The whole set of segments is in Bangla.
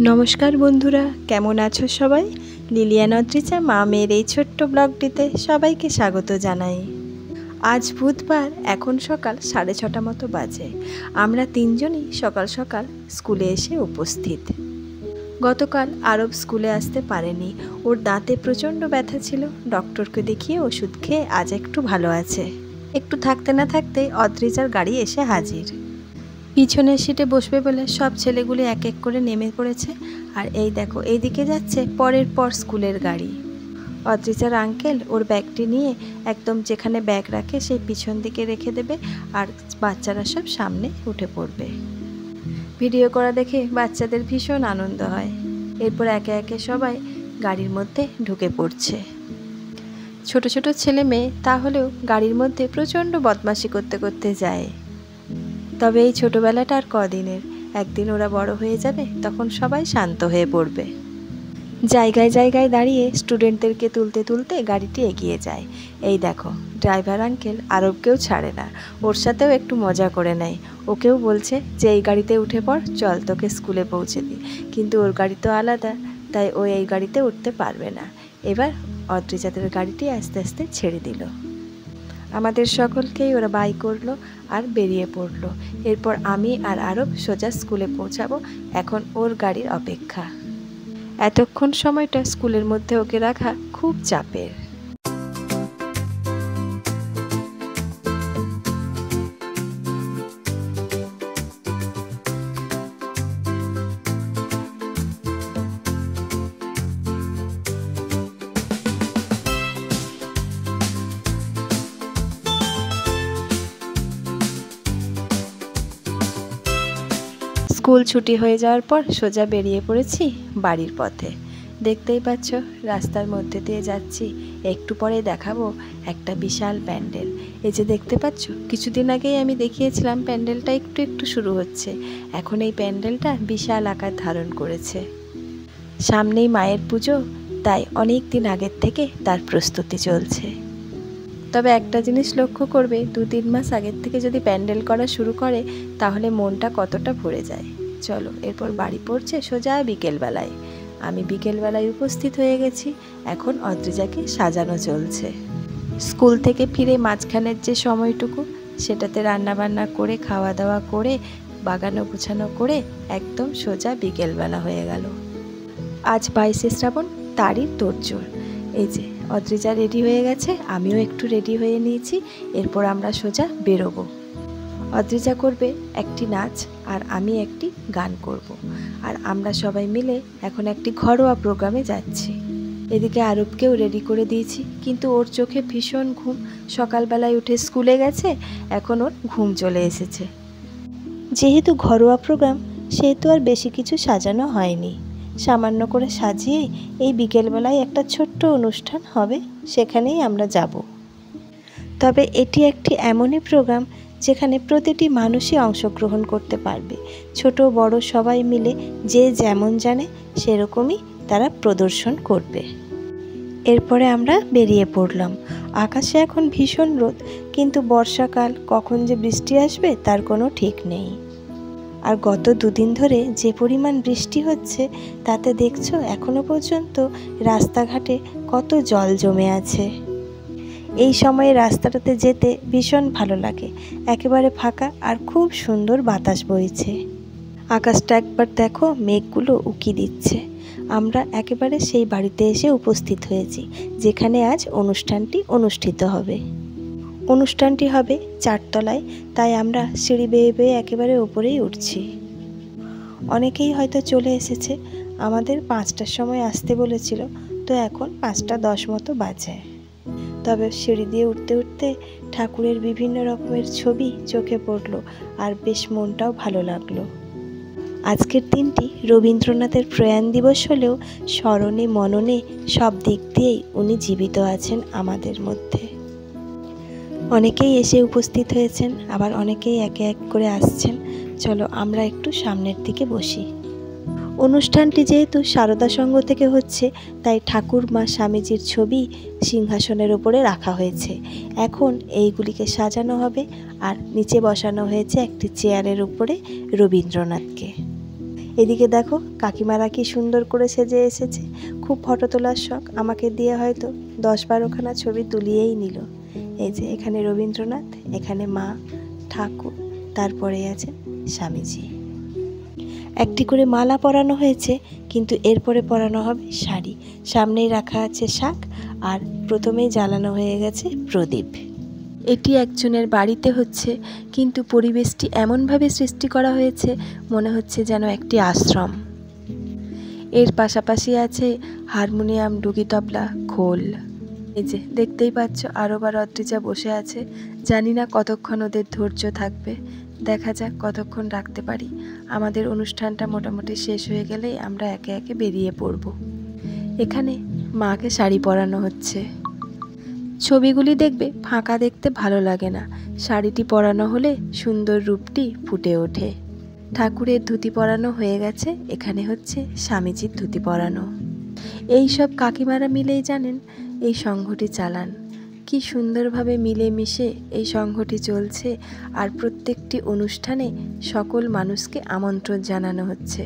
নমস্কার বন্ধুরা, কেমন আছো সবাই? লিলিয়ান অদ্রিজা মা মেয়ের এই ছোট্ট ব্লগটিতে সবাইকে স্বাগত জানাই। আজ বুধবার, এখন সকাল 6:30 মতো বাজে। আমরা তিনজনই সকাল সকাল স্কুলে এসে উপস্থিত। গতকাল আরব স্কুলে আসতে পারেনি, ওর দাঁতে প্রচণ্ড ব্যথা ছিল। ডক্টরকে দেখিয়ে ওষুধ খেয়ে আজ একটু ভালো আছে। একটু থাকতে না থাকতেই অদ্রিজার গাড়ি এসে হাজির। পিছনের সিটে বসবে বলে সব ছেলেগুলি এক এক করে নেমে পড়েছে। আর এই দেখো, এইদিকে যাচ্ছে পরের পর স্কুলের গাড়ি। অদ্রিজার আঙ্কেল ওর ব্যাগটি নিয়ে একদম যেখানে ব্যাগ রাখে সেই পিছন দিকে রেখে দেবে, আর বাচ্চারা সব সামনে উঠে পড়বে। ভিডিও করা দেখে বাচ্চাদের ভীষণ আনন্দ হয়। এরপর একে একে সবাই গাড়ির মধ্যে ঢুকে পড়ছে। ছোট ছোট ছেলে মেয়ে তাহলেও গাড়ির মধ্যে প্রচণ্ড বদমাশি করতে করতে যায়। তবে এই ছোটোবেলাটা আর কদিনের, একদিন ওরা বড় হয়ে যাবে, তখন সবাই শান্ত হয়ে পড়বে। জায়গায় জায়গায় দাঁড়িয়ে স্টুডেন্টদেরকে তুলতে তুলতে গাড়িটি এগিয়ে যায়। এই দেখো, ড্রাইভার আঙ্কেল আরবকেও ছাড়ে না, ওর সাথেও একটু মজা করে নেয়। ওকেও বলছে যে এই গাড়িতে উঠে পড়, চল তোকে স্কুলে পৌঁছে দিই। কিন্তু ওর গাড়ি তো আলাদা, তাই ও এই গাড়িতে উঠতে পারবে না। এবার অদ্রিজাদের গাড়িটি আস্তে আস্তে ছেড়ে দিল। আমাদের সকলকেই ওরা বাই করলো আর বেরিয়ে পড়লো। এরপর আমি আর আরব সোজা স্কুলে পৌঁছাবো। এখন ওর গাড়ির অপেক্ষা। এতক্ষণ সময়টা স্কুলের মধ্যে ওকে রাখা খুব চাপের। স্কুল ছুটি হয়ে যাওয়ার পর সোজা বেরিয়ে পড়েছি বাড়ির পথে। দেখতেই পাচ্ছ রাস্তার মধ্যে দিয়ে যাচ্ছি। একটু পরে দেখাবো একটা বিশাল প্যান্ডেল। এই যে দেখতে পাচ্ছ, কিছুদিন আগেই আমি দেখিয়েছিলাম প্যান্ডেলটা একটু একটু শুরু হচ্ছে। এখন এই প্যান্ডেলটা বিশাল আকার ধারণ করেছে। সামনেই মায়ের পুজো, তাই অনেক দিন আগের থেকে তার প্রস্তুতি চলছে। তবে একটা জিনিস লক্ষ্য করবে, 2-3 মাস আগের থেকে যদি প্যান্ডেল করা শুরু করে তাহলে মনটা কতটা ভরে যায়। চলো, এরপর বাড়ি পড়ছে সোজা বিকেলবেলায়। আমি বিকেলবেলায় উপস্থিত হয়ে গেছি। এখন অদ্রিজাকে সাজানো চলছে। স্কুল থেকে ফিরে মাঝখানের যে সময়টুকু, সেটাতে রান্নাবান্না করে খাওয়া দাওয়া করে বাগানো গুছানো করে একদম সোজা বিকেলবেলা হয়ে গেল। আজ 22শে শ্রাবণ, তারই তোড়জোড়। এই যে অদ্রিজা রেডি হয়ে গেছে, আমিও একটু রেডি হয়ে নিয়েছি। এরপর আমরা সোজা বেরোবো। অদ্রিজা করবে একটি নাচ আর আমি একটি গান করব। আর আমরা সবাই মিলে এখন একটি ঘরোয়া প্রোগ্রামে যাচ্ছি। এদিকে আরবকেও রেডি করে দিয়েছি, কিন্তু ওর চোখে ভীষণ ঘুম। সকালবেলায় উঠে স্কুলে গেছে, এখন ওর ঘুম চলে এসেছে। যেহেতু ঘরোয়া প্রোগ্রাম, সেহেতু আর বেশি কিছু সাজানো হয়নি। সামান্য করে সাজিয়ে এই বিকেলবেলায় একটা ছোট্ট অনুষ্ঠান হবে, সেখানেই আমরা যাব। তবে এটি একটি এমনই প্রোগ্রাম যেখানে প্রতিটি মানুষই অংশগ্রহণ করতে পারবে। ছোট বড় সবাই মিলে যে যেমন জানে সেরকমই তারা প্রদর্শন করবে। এরপরে আমরা বেরিয়ে পড়লাম। আকাশে এখন ভীষণ রোদ, কিন্তু বর্ষাকাল, কখন যে বৃষ্টি আসবে তার কোনো ঠিক নেই। আর গত 2 দিন ধরে যে পরিমাণ বৃষ্টি হচ্ছে, তাতে দেখছো এখনো পর্যন্ত রাস্তাঘাটে কত জল জমে আছে। এই সময়ে রাস্তাটাতে যেতে ভীষণ ভালো লাগে। একেবারে ফাঁকা আর খুব সুন্দর বাতাস বইছে। আকাশটা একবার দেখো, মেঘগুলো উকি দিচ্ছে। আমরা একেবারে সেই বাড়িতে এসে উপস্থিত হয়েছি যেখানে আজ অনুষ্ঠানটি অনুষ্ঠিত হবে। অনুষ্ঠানটি হবে 4 তলায়, তাই আমরা সিঁড়ি বেয়ে বেয়ে একেবারে উপরেই উঠছি। অনেকেই হয়তো চলে এসেছে। আমাদের 5টার সময় আসতে বলেছিল, তো এখন 5:10 মতো বাজে। তবে সিঁড়ি দিয়ে উঠতে উঠতে ঠাকুরের বিভিন্ন রকমের ছবি চোখে পড়লো, আর বেশ মনটাও ভালো লাগলো। আজকের দিনটি রবীন্দ্রনাথের প্রয়াণ দিবস হলেও স্মরণে মননে সব দিক দিয়েই উনি জীবিত আছেন আমাদের মধ্যে। অনেকেই এসে উপস্থিত হয়েছেন, আবার অনেকেই একে এক করে আসছেন। চলো আমরা একটু সামনের দিকে বসি। অনুষ্ঠানটি যেহেতু সারদা সংঘ থেকে হচ্ছে, তাই ঠাকুর মা স্বামীজির ছবি সিংহাসনের উপরে রাখা হয়েছে। এখন এইগুলিকে সাজানো হবে, আর নিচে বসানো হয়েছে একটি চেয়ারের উপরে রবীন্দ্রনাথকে। এদিকে দেখো কাকিমারা কি সুন্দর করে সেজে এসেছে। খুব ফটো তোলার শখ, আমাকে দিয়ে হয়তো 10-12খানা ছবি তুলিয়েই নিল। এই যে এখানে রবীন্দ্রনাথ, এখানে মা, ঠাকুর, তারপরে আছে স্বামীজি। একটি করে মালা পরানো হয়েছে, কিন্তু এরপরে পরানো হবে শাড়ি। সামনেই রাখা আছে শাক, আর প্রথমেই জ্বালানো হয়ে গেছে প্রদীপ। এটি একজনের বাড়িতে হচ্ছে, কিন্তু পরিবেশটি এমনভাবে সৃষ্টি করা হয়েছে মনে হচ্ছে যেন একটি আশ্রম। এর পাশাপাশি আছে হারমোনিয়াম, ডুগি তবলা, খোল। এই যে দেখতেই পাচ্ছ আরব আর অদ্রিজা বসে আছে। জানি না কতক্ষণ ওদের ধৈর্য থাকবে, দেখা যাক কতক্ষণ রাখতে পারি। আমাদের অনুষ্ঠানটা মোটামুটি শেষ হয়ে গেলেই আমরা একে একে বেরিয়ে পড়ব। এখানে মাকে শাড়ি পরানো হচ্ছে। ছবিগুলি দেখবে ফাঁকা দেখতে ভালো লাগে না, শাড়িটি পরানো হলে সুন্দর রূপটি ফুটে ওঠে। ঠাকুরের ধুতি পরানো হয়ে গেছে, এখানে হচ্ছে স্বামীজির ধুতি পরানো। এই সব কাকিমারা মিলেই জানেন এই সংঘটি চালান। কি সুন্দরভাবে মিলেমিশে এই সংঘটি চলছে, আর প্রত্যেকটি অনুষ্ঠানে সকল মানুষকে আমন্ত্রণ জানানো হচ্ছে।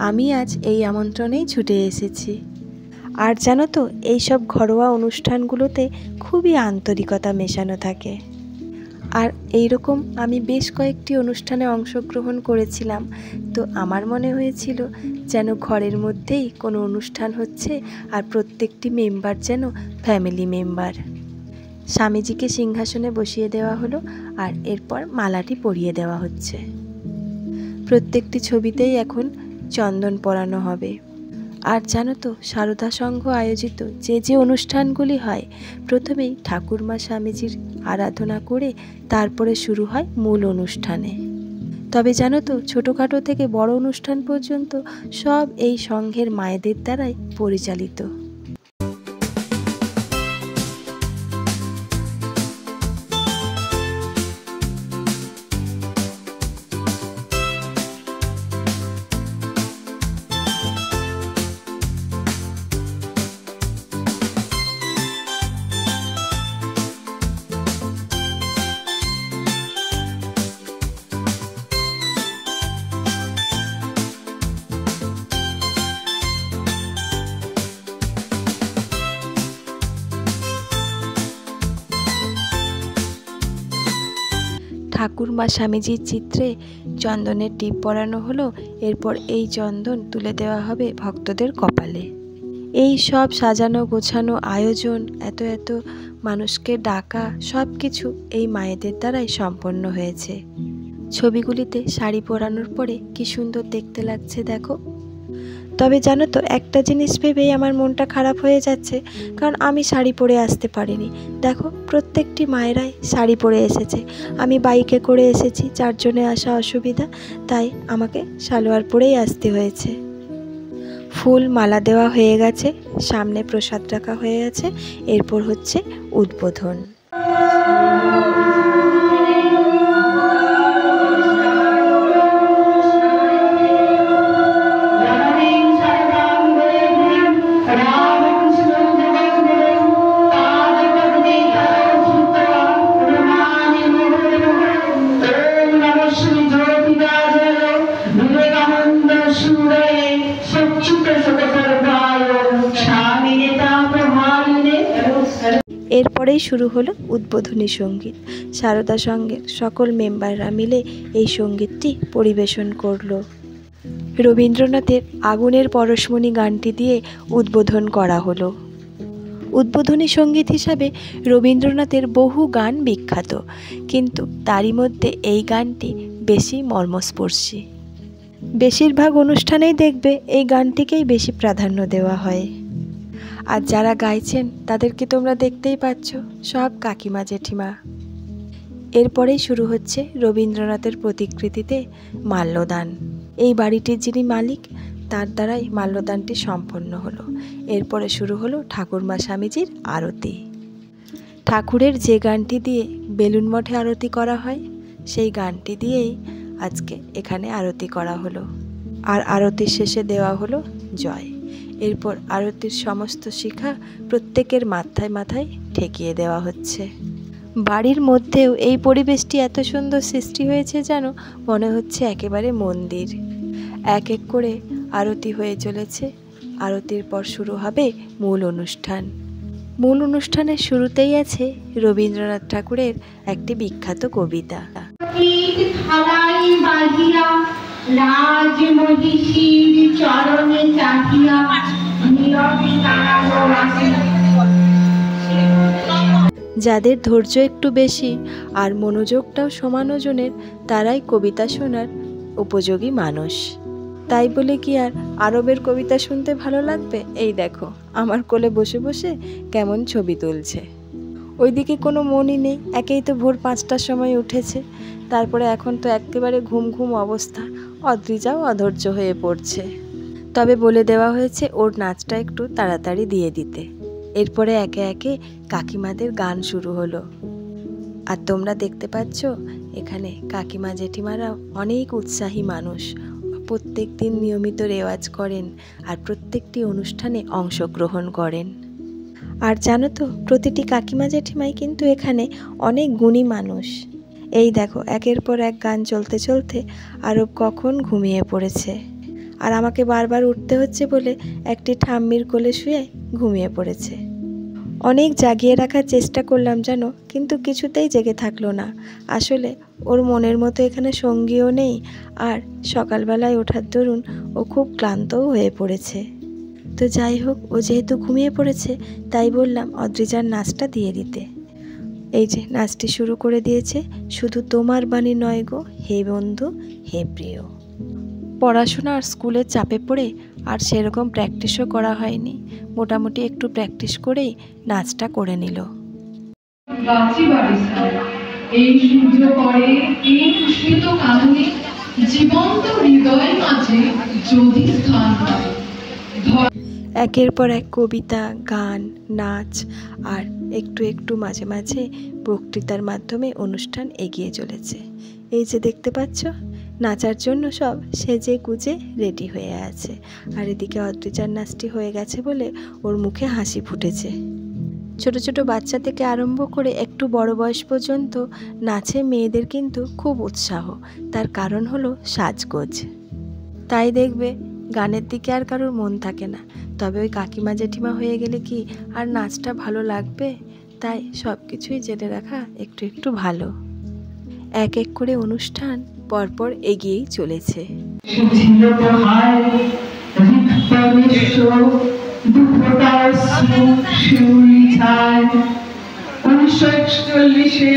আমি আজ এই আমন্ত্রণেই ছুটে এসেছি। আর জানো তো, এইসব ঘরোয়া অনুষ্ঠানগুলোতে খুবই আন্তরিকতা মেশানো থাকে। আর এইরকম আমি বেশ কয়েকটি অনুষ্ঠানে অংশগ্রহণ করেছিলাম, তো আমার মনে হয়েছিল যেন ঘরের মধ্যেই কোনো অনুষ্ঠান হচ্ছে, আর প্রত্যেকটি মেম্বার যেন ফ্যামিলি মেম্বার। স্বামীজিকে সিংহাসনে বসিয়ে দেওয়া হলো, আর এরপর মালাটি পরিয়ে দেওয়া হচ্ছে। প্রত্যেকটি ছবিতেই এখন চন্দন পরানো হবে। আর জানো তো, সারদা সংঘ আয়োজিত যে অনুষ্ঠানগুলি হয়, প্রথমেই ঠাকুরমা স্বামীজির আরাধনা করে তারপরে শুরু হয় মূল অনুষ্ঠানে। তবে জানো তো, ছোটোখাটো থেকে বড় অনুষ্ঠান পর্যন্ত সব এই সংঘের মায়েদের দ্বারাই পরিচালিত। ঠাকুরমা স্বামীজির চিত্রে চন্দনের টিপ পরানো হলো। এরপর এই চন্দন তুলে দেওয়া হবে ভক্তদের কপালে। এই সব সাজানো গোছানো আয়োজন, এত এত মানুষকে ডাকা, সব কিছু এই মায়েদের দ্বারাই সম্পন্ন হয়েছে। ছবিগুলিতে শাড়ি পরানোর পরে কি সুন্দর দেখতে লাগছে দেখো। তবে জানো তো, একটা জিনিস ভেবেই আমার মনটা খারাপ হয়ে যাচ্ছে, কারণ আমি শাড়ি পরে আসতে পারিনি। দেখো প্রত্যেকটি মায়েরাই শাড়ি পরে এসেছে, আমি বাইকে করে এসেছি, যার জন্যে আসা অসুবিধা, তাই আমাকে সালোয়ার পরেই আসতে হয়েছে। ফুল মালা দেওয়া হয়ে গেছে, সামনে প্রসাদ রাখা হয়ে গেছে, এরপর হচ্ছে উদ্বোধন। এরপরেই শুরু হলো উদ্বোধনী সঙ্গীত। সারদা সংঘের সকল মেম্বাররা মিলে এই সঙ্গীতটি পরিবেশন করলো। রবীন্দ্রনাথের আগুনের পরশমণি গানটি দিয়ে উদ্বোধন করা হলো। উদ্বোধনী সঙ্গীত হিসাবে রবীন্দ্রনাথের বহু গান বিখ্যাত, কিন্তু তারই মধ্যে এই গানটি বেশি মর্মস্পর্শী। বেশিরভাগ অনুষ্ঠানেই দেখবে এই গানটিকেই বেশি প্রাধান্য দেওয়া হয়। আর যারা গাইছেন তাদেরকে তোমরা দেখতেই পাচ্ছ, সব কাকিমা জেঠিমা। এরপরেই শুরু হচ্ছে রবীন্দ্রনাথের প্রতিকৃতিতে মাল্যদান। এই বাড়িটির যিনি মালিক, তার দ্বারাই মাল্যদানটি সম্পন্ন হলো। এরপরে শুরু হলো ঠাকুরমা স্বামীজির আরতি। ঠাকুরের যে গানটি দিয়ে বেলুন মঠে আরতি করা হয়, সেই গানটি দিয়েই আজকে এখানে আরতি করা হলো। আর আরতির শেষে দেওয়া হলো জয়। এরপর আরতির সমস্ত শিখা প্রত্যেকের মাথায় মাথায় ঠেকিয়ে দেওয়া হচ্ছে। বাড়ির মধ্যেও এই পরিবেশটি এত সুন্দর সৃষ্টি হয়েছে যেন মনে হচ্ছে একেবারে মন্দির। এক এক করে আরতি হয়ে চলেছে। আরতির পর শুরু হবে মূল অনুষ্ঠান। মূল অনুষ্ঠানের শুরুতেই আছে রবীন্দ্রনাথ ঠাকুরের একটি বিখ্যাত কবিতা। যাদের ধৈর্য একটু বেশি আর মনোযোগটাও সমান ওজনের তারাই কবিতা শোনার উপযোগী মানুষ। তাই বলে কি আর আরবের কবিতা শুনতে ভালো লাগবে? এই দেখো আমার কোলে বসে বসে কেমন ছবি তুলছে। ওইদিকে কোনো মনই নেই, একেই তো ভোর 5টার সময় উঠেছে, তারপরে এখন তো একেবারে ঘুম ঘুম অবস্থা। অদ্রিজাও অধৈর্য হয়ে পড়ছে। তবে বলে দেওয়া হয়েছে ওর নাচটা একটু তাড়াতাড়ি দিয়ে দিতে। এরপরে একে একে কাকিমাদের গান শুরু হলো। আর তোমরা দেখতে পাচ্ছ এখানে কাকিমা জেঠিমারা অনেক উৎসাহী মানুষ, প্রত্যেক দিন নিয়মিত রেওয়াজ করেন আর প্রত্যেকটি অনুষ্ঠানে অংশগ্রহণ করেন। আর জানো তো প্রতিটি কাকিমা জেঠিমাই কিন্তু এখানে অনেক গুণী মানুষ। এই দেখো একের পর এক গান চলতে চলতে আরব কখন ঘুমিয়ে পড়েছে, আর আমাকে বারবার উঠতে হচ্ছে বলে একটি ঠাম্মির কোলে শুয়ে ঘুমিয়ে পড়েছে। অনেক জাগিয়ে রাখার চেষ্টা করলাম জানো, কিন্তু কিছুতেই জেগে থাকলো না। আসলে ওর মনের মতো এখানে সঙ্গীও নেই, আর সকালবেলায় ওঠার দরুন ও খুব ক্লান্তও হয়ে পড়েছে। তো যাই হোক, ও যেহেতু ঘুমিয়ে পড়েছে তাই বললাম অদ্রিজার নাচটা দিয়ে দিতে। এই যে নাচটি শুরু করে দিয়েছে, শুধু তোমার বাণী নয় গো হে বন্ধু হে প্রিয়। পড়াশোনা আর স্কুলের চাপে পড়ে আর সেরকম প্র্যাকটিসও করা হয়নি, মোটামুটি একটু প্র্যাকটিস করেই নাচটা করে নিল। এই সূর্য পরে এই উষ্ণিত কাননে জীবন্ত হৃদয় মাঝে যদি স্থান পায়। একের পর এক কবিতা, গান, নাচ আর একটু একটু মাঝে মাঝে বক্তৃতার মাধ্যমে অনুষ্ঠান এগিয়ে চলেছে। এই যে দেখতে পাচ্ছ নাচার জন্য সব সেজে গুজে রেডি হয়ে আছে। আর এদিকে অদ্রিজার নাচটি হয়ে গেছে বলে ওর মুখে হাসি ফুটেছে। ছোট ছোট বাচ্চা থেকে আরম্ভ করে একটু বড় বয়স পর্যন্ত নাচে মেয়েদের কিন্তু খুব উৎসাহ। তার কারণ হলো সাজগোজ। তাই দেখবে গানের দিকে আর কারোর মন থাকে না, তবে ওই কাকিমা জেঠিমা হয়ে গেলে কি আর নাচটা ভালো লাগবে? তাই সব কিছুই জেনে রাখা একটু একটু ভালো। এক এক করে অনুষ্ঠান পরপর এগিয়েই চলেছে। 1941-এ 22শে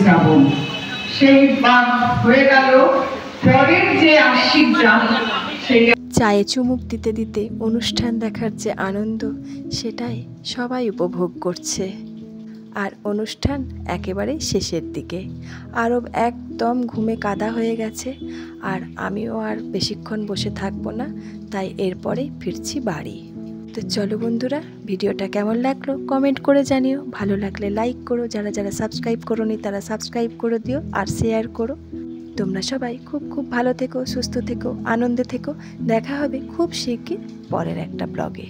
শ্রাবণ সেই বাদ হয়ে গেল। পরের যে আশিক যান সেই চায়ে চুমুক দিতে দিতে অনুষ্ঠান দেখার যে আনন্দ সেটাই সবাই উপভোগ করছে। আর অনুষ্ঠান একেবারে শেষের দিকে। আরব একদম ঘুমে কাদা হয়ে গেছে, আর আমিও আর বেশিক্ষণ বসে থাকবো না, তাই এরপরে ফিরছি বাড়ি। তো চলো বন্ধুরা, ভিডিওটা কেমন লাগলো কমেন্ট করে জানিও। ভালো লাগলে লাইক করো, যারা যারা সাবস্ক্রাইব করোনি তারা সাবস্ক্রাইব করে দিও আর শেয়ার করো। তোমরা সবাই খুব খুব ভালো থেকো, সুস্থ থেকো, আনন্দে থেকো। দেখা হবে খুব শিগগির পরের একটা ব্লগে।